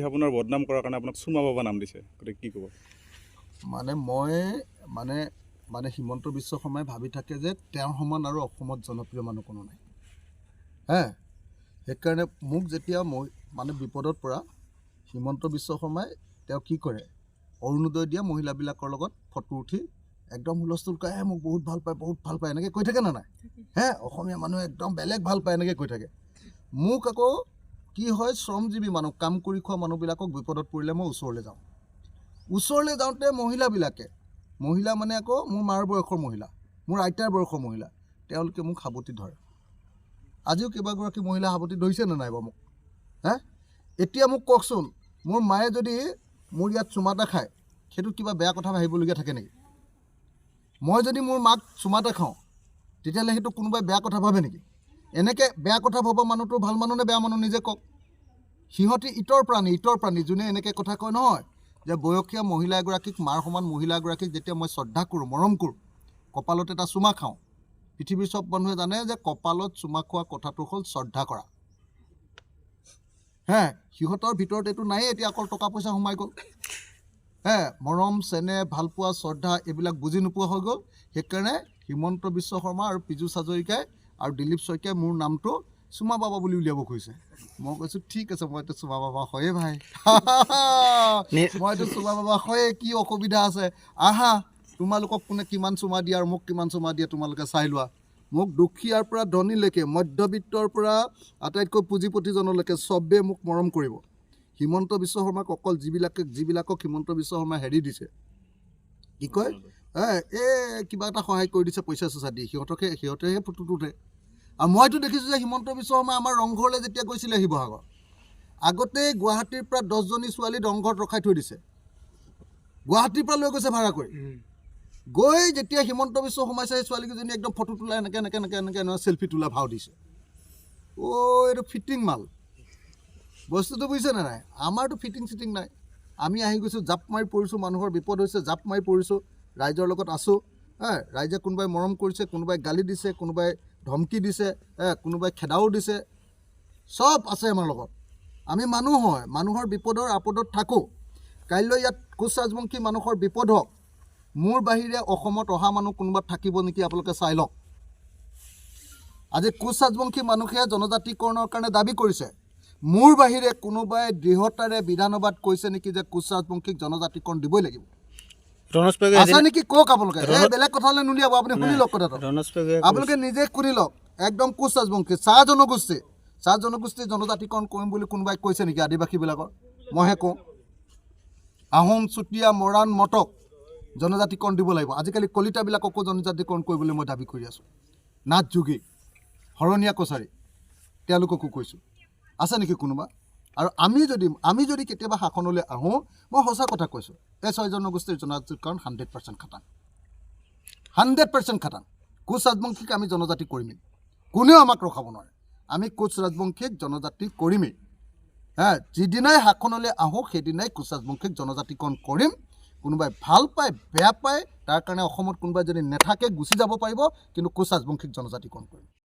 আপোনাৰ বদনাম কৰাৰ কাৰণে আপোনাক চুমা বাবা নাম দিছে, গতিকে কি ক'ব? মানে মই মানে হিমন্ত বিশ্ব শৰ্মাই ভাবি থাকে যে তেওঁৰ সমান আৰু অসমত জনপ্ৰিয় মানুহ কোনো নাই। সেইকাৰণে মোক যেতিয়া মই মানে বিপদত পৰা হিমন্ত বিশ্ব শৰ্মাই তেওঁ কি কৰে, অৰুণোদয় দিয়া মহিলাবিলাকৰ লগত ফটো উঠি একদম হুলস্থুল কৰে, মোক বহুত ভাল পায় এনেকৈ কৈ থাকে না নাই? অসমীয়া মানুহে একদম বেলেগ ভাল পায় এনেকৈ কৈ থাকে। মোক আকৌ কি হয়, শ্ৰমজীৱী মানুহ, কাম কৰি খোৱা মানুহবিলাকক বিপদত পৰিলে মই ওচৰলৈ যাওঁতে মহিলা মানে আকৌ মোৰ মাৰ বয়সৰ মহিলা, মোৰ আইতাৰ বয়সৰ মহিলা, তেওঁলোকে মোক সাৱটি ধৰে। আজিও কেইবাগৰাকী মহিলা সাৱটি ধৰিছে নে নাই বাৰু মোক? এতিয়া মোক কওকচোন, মোৰ মায়ে যদি মোৰ ইয়াত চুমা এটা খায়, সেইটো কিবা বেয়া কথা ভাবিবলগীয়া থাকে নেকি? মই যদি মোৰ মাক চুমা এটা খাওঁ, তেতিয়াহ'লে সেইটো কোনোবাই বেয়া কথা ভাবে নেকি? এনেকৈ বেয়া কথা ভবা মানুহটো ভাল মানুহ নে বেয়া মানুহ নিজে কওক। সিহঁতি ইতৰ প্ৰাণী যোনে এনেকৈ কথা কয় নহয়, যে বয়সীয়া মহিলা এগৰাকীক, মাৰ সমান মহিলা এগৰাকীক যেতিয়া মই শ্ৰদ্ধা কৰোঁ, মৰম কৰোঁ, কপালত এটা চুমা খাওঁ, পৃথিৱীৰ চব মানুহে জানে যে কপালত চুমা খোৱা কথাটো হ'ল শ্ৰদ্ধা কৰা। সিহঁতৰ ভিতৰত এইটো নায়েই, এতিয়া অকল টকা পইচা সোমাই গ'ল। মৰম চেনেহ ভালপোৱা শ্ৰদ্ধা এইবিলাক বুজি নোপোৱা হৈ গ'ল। সেইকাৰণে হিমন্ত বিশ্ব শৰ্মা আৰু পীযুষ হাজৰিকাই আৰু দিলীপ শইকীয়াই মোৰ নামটো চুমা বাবা বুলি উলিয়াব খুজিছে। মই কৈছোঁ ঠিক আছে, মইতো চুমা বাবা হয়ে ভাই, মইতো চুমা বাবা হয়ে, কি অসুবিধা আছে? আহা, তোমালোকক কোনে কিমান চুমা দিয়ে আৰু মোক কিমান চুমা দিয়ে তোমালোকে চাই লোৱা। মোক দুখীয়াৰ পৰা ধনীলৈকে, মধ্যবিত্তৰ পৰা আটাইতকৈ পুঁজিপতিজনলৈকে চবেই মোক মৰম কৰিব। হিমন্ত বিশ্ব শৰ্মাক অকল যিবিলাকক হিমন্ত বিশ্ব শৰ্মাই হেৰি দিছে, কি কয়, কিবা এটা সহায় কৰি দিছে পইচা চইচা দি, সিহঁতেহে ফটোটো উঠে। আৰু মইতো দেখিছোঁ যে হিমন্ত বিশ্ব শৰ্মাই আমাৰ ৰংঘৰলৈ যেতিয়া গৈছিলে শিৱসাগৰ, আগতেই গুৱাহাটীৰ পৰা 10জনী ছোৱালী ৰংঘৰত ৰখাই থৈ দিছে, গুৱাহাটীৰ পৰা লৈ গৈছে ভাড়া কৰি। গৈ যেতিয়া হিমন্ত বিশ্ব সোমাইছে, সেই ছোৱালীকেইজনী একদম ফটো তোলা এনেকৈ চেল্ফি তোলা ভাও দিছে। এইটো ফিটিং মাল, বস্তুটো বুজিছেনে নাই? আমাৰতো ফিটিং চিটিং নাই। আমি আহি গৈছোঁ, জাপ মাৰি পৰিছোঁ, মানুহৰ বিপদ হৈছে জাপ মাৰি পৰিছোঁ, ৰাইজৰ লগত আছোঁ। ৰাইজে কোনোবাই মৰম কৰিছে, কোনোবাই গালি দিছে, কোনোবাই ধমকি দিছে, কোনোবাই খেদাও দিছে, চব আছে আমাৰ লগত। আমি মানুহ হয়, মানুহৰ বিপদৰ আপদত থাকোঁ। কাইলৈ ইয়াত কোচ ৰাজবংশী মানুহৰ বিপদ হওক, মোৰ বাহিৰে অসমত অহা মানুহ কোনোবা থাকিব নেকি আপোনালোকে চাই লওক। আজি কোচ ৰাজবংশী মানুহে জনজাতিকৰণৰ কাৰণে দাবী কৰিছে, মোৰ বাহিৰে কোনোবাই দৃঢ়তাৰে বিধানসভাত কৈছে নেকি যে কোচ ৰাজবংশীক জনজাতিকৰণ দিবই লাগিব? আছে নেকি কওক আপোনালোকে? বেলেগ কথালৈ নুলিয়াব, আপুনি শুনি লওক কথাটো, আপোনালোকে নিজে শুনি লওক। একদম কোচ ৰাজবংশী, চাহ জনগোষ্ঠীৰ জনজাতিকৰণ কৰিম বুলি কোনোবাই কৈছে নেকি আদিবাসীবিলাকৰ? মইহে কওঁ, আহোম, চুতীয়া, মৰাণ, মটক জনজাতিকৰণ দিব লাগিব। আজিকালি কলিতাবিলাককো জনজাতিকৰণ কৰিবলৈ মই দাবী কৰি আছোঁ। নাথ যোগী, শৰণীয়া কছাৰী, তেওঁলোককো কৈছোঁ। আছে নেকি কোনোবা? আৰু আমি যদি কেতিয়াবা শাসনলৈ আহোঁ, মই সঁচা কথা কৈছোঁ, এই 6 জনগোষ্ঠীৰ জনজাতিকৰণ 100% খাটাং, 100% খাটাং। কোচ ৰাজবংশীক আমি জনজাতি কৰিমেই, কোনেও আমাক ৰখাব নোৱাৰে। আমি কোচ ৰাজবংশীক জনজাতি কৰিমেই। যিদিনাই শাসনলৈ আহোঁ, সেইদিনাই কোচ ৰাজবংশীক জনজাতিকৰণ কৰিম। কোনোবাই ভাল পায় বেয়া পায়, তাৰ কাৰণে অসমত কোনোবাই যদি নাথাকে গুচি যাব পাৰিব, কিন্তু কোচ ৰাজবংশীক জনজাতিকৰণ কৰিম।